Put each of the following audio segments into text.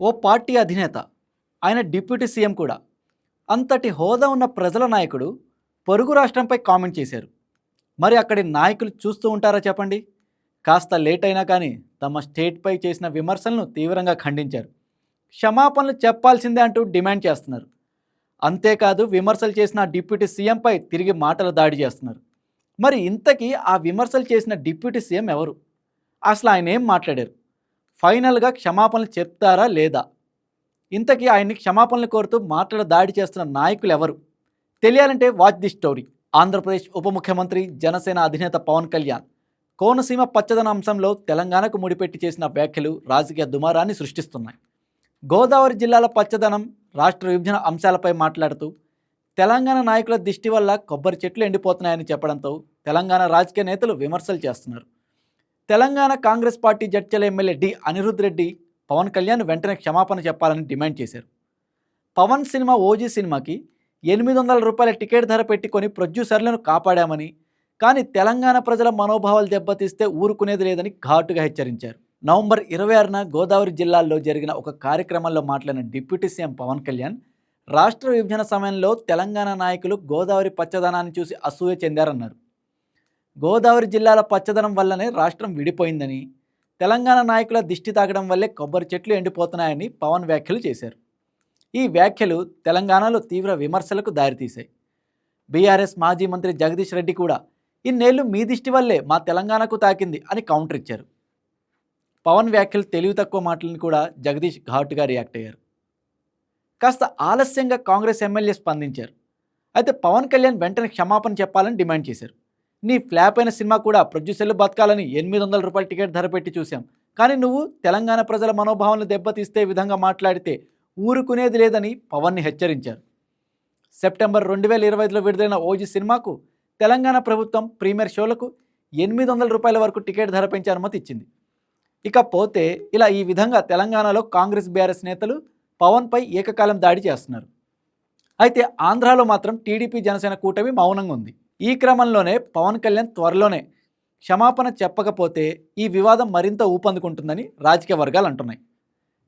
ఓ party అధినేత, ఆయన deputy CM కూడా. అంతటి హోదా ఉన్న ప్రజల నాయకుడు పొరుగు రాష్ట్రంపై కామెంట్ చేశారు. మరి అక్కడి నాయకులు చూస్తూ ఉంటారా చెప్పండి? కాస్త లేట్ అయినా కానీ తమ స్టేట్పై చేసిన విమర్శలను తీవ్రంగా ఖండించారు. క్షమాపణలు చెప్పాల్సిందే అంటూ డిమాండ్ చేస్తున్నారు. అంతేకాదు విమర్శలు చేసిన డిప్యూటీ సీఎంపై తిరిగి మాటలు దాడి చేస్తున్నారు. మరి ఇంతకీ ఆ విమర్శలు చేసిన డిప్యూటీ సీఎం ఎవరు? అసలు ఆయన ఏం మాట్లాడారు? ఫైనల్గా క్షమాపణలు చెప్తారా లేదా? ఇంతకీ ఆయన్ని క్షమాపణలు కోరుతూ మాటల దాడి చేస్తున్న నాయకులు ఎవరు? తెలియాలంటే వాచ్ ది స్టోరీ. ఆంధ్రప్రదేశ్ ఉప ముఖ్యమంత్రి జనసేన అధినేత పవన్ కళ్యాణ్ కోనసీమ పచ్చదన అంశంలో తెలంగాణకు ముడిపెట్టి చేసిన వ్యాఖ్యలు రాజకీయ దుమారాన్ని సృష్టిస్తున్నాయి. గోదావరి జిల్లాల పచ్చదనం, రాష్ట్ర విభజన అంశాలపై మాట్లాడుతూ తెలంగాణ నాయకుల దిష్టి వల్ల కొబ్బరి చెట్లు ఎండిపోతున్నాయని చెప్పడంతో తెలంగాణ రాజకీయ నేతలు విమర్శలు చేస్తున్నారు. Telangana Congress party Jadcherla MLA D Anirudh Reddy Pawan Kalyan వెంటనే క్షమాపణ చెప్పాలని డిమాండ్ చేశారు. పవన్ సినిమా ఓజీ సినిమాకి రూ. 800 టికెట్ ధర పెట్టుకొని ప్రొడ్యూసర్లను కాపాడామని, కానీ తెలంగాణ ప్రజల మనోభావాలు దెబ్బతీస్తే ఊరుకునేది లేదని ఘాటుగా హెచ్చరించారు. నవంబర్ 26న గోదావరి జిల్లాల్లో జరిగిన ఒక కార్యక్రమంలో మాట్లాడిన డిప్యూటీ సీఎం పవన్ కళ్యాణ్ రాష్ట్ర విభజన సమయంలో తెలంగాణ నాయకులు గోదావరి పచ్చదనాన్ని చూసి అసూయ చెందారన్నారు. గోదావరి జిల్లాల పచ్చదనం వల్లనే రాష్ట్రం విడిపోయిందని, తెలంగాణ నాయకుల దిష్టి తాగడం వల్లే కొబ్బరి చెట్లు ఎండిపోతున్నాయని పవన్ వ్యాఖ్యలు చేశారు. ఈ వ్యాఖ్యలు తెలంగాణలో తీవ్ర విమర్శలకు దారితీశాయి. బీఆర్ఎస్ మాజీ మంత్రి జగదీష్ రెడ్డి కూడా ఇన్నేళ్లు మీ దిష్టి వల్లే మా తెలంగాణకు తాకింది అని కౌంటర్ ఇచ్చారు. పవన్ వ్యాఖ్యలు తెలివి తక్కువ మాటలను కూడా జగదీష్ ఘాటుగా రియాక్ట్ అయ్యారు. కాస్త ఆలస్యంగా కాంగ్రెస్ ఎమ్మెల్యే స్పందించారు. అయితే పవన్ కళ్యాణ్ వెంటనే క్షమాపణ చెప్పాలని డిమాండ్ చేశారు. నీ ఫ్లాప్ అయిన సినిమా కూడా ప్రొడ్యూసర్లు బతకాలని రూ. 800 టికెట్ ధర పెట్టి చూశాం, కానీ నువ్వు తెలంగాణ ప్రజల మనోభావాలను దెబ్బతీస్తే విధంగా మాట్లాడితే ఊరుకునేది లేదని పవన్ని హెచ్చరించారు. సెప్టెంబర్ 2025లో విడుదలైన ఓజీ సినిమాకు తెలంగాణ ప్రభుత్వం ప్రీమియర్ షోలకు రూ. 800 వరకు టికెట్ ధర పెంచే అనుమతి ఇచ్చింది. ఇకపోతే ఇలా ఈ విధంగా తెలంగాణలో కాంగ్రెస్ బీఆర్ఎస్ నేతలు పవన్పై ఏకకాలం దాడి చేస్తున్నారు. అయితే ఆంధ్రాలో మాత్రం టీడీపీ జనసేన కూటమి మౌనంగా ఉంది. ఈ క్రమంలోనే పవన్ కళ్యాణ్ త్వరలోనే క్షమాపణ చెప్పకపోతే ఈ వివాదం మరింత ఊపందుకుంటుందని రాజకీయ వర్గాలు అంటున్నాయి.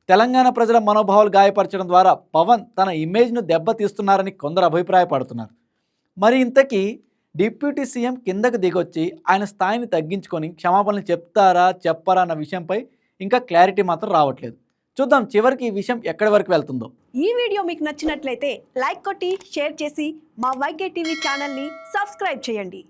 తెలంగాణ ప్రజల మనోభావాలు గాయపరచడం ద్వారా పవన్ తన ఇమేజ్ను దెబ్బతీస్తున్నారని కొందరు అభిప్రాయపడుతున్నారు. మరి ఇంతకీ డిప్యూటీ సీఎం కిందకు దిగొచ్చి ఆయన స్థాయిని తగ్గించుకొని క్షమాపణలు చెప్తారా చెప్పరా అన్న విషయంపై ఇంకా క్లారిటీ మాత్రం రావట్లేదు. చూద్దాం చివరికి ఈ విషయం ఎక్కడి వరకు వెళ్తుందో. ఈ వీడియో మీకు నచ్చినట్లయితే లైక్ కొట్టి షేర్ చేసి మా వైకే టీవీ ఛానల్ని సబ్స్క్రైబ్ చేయండి.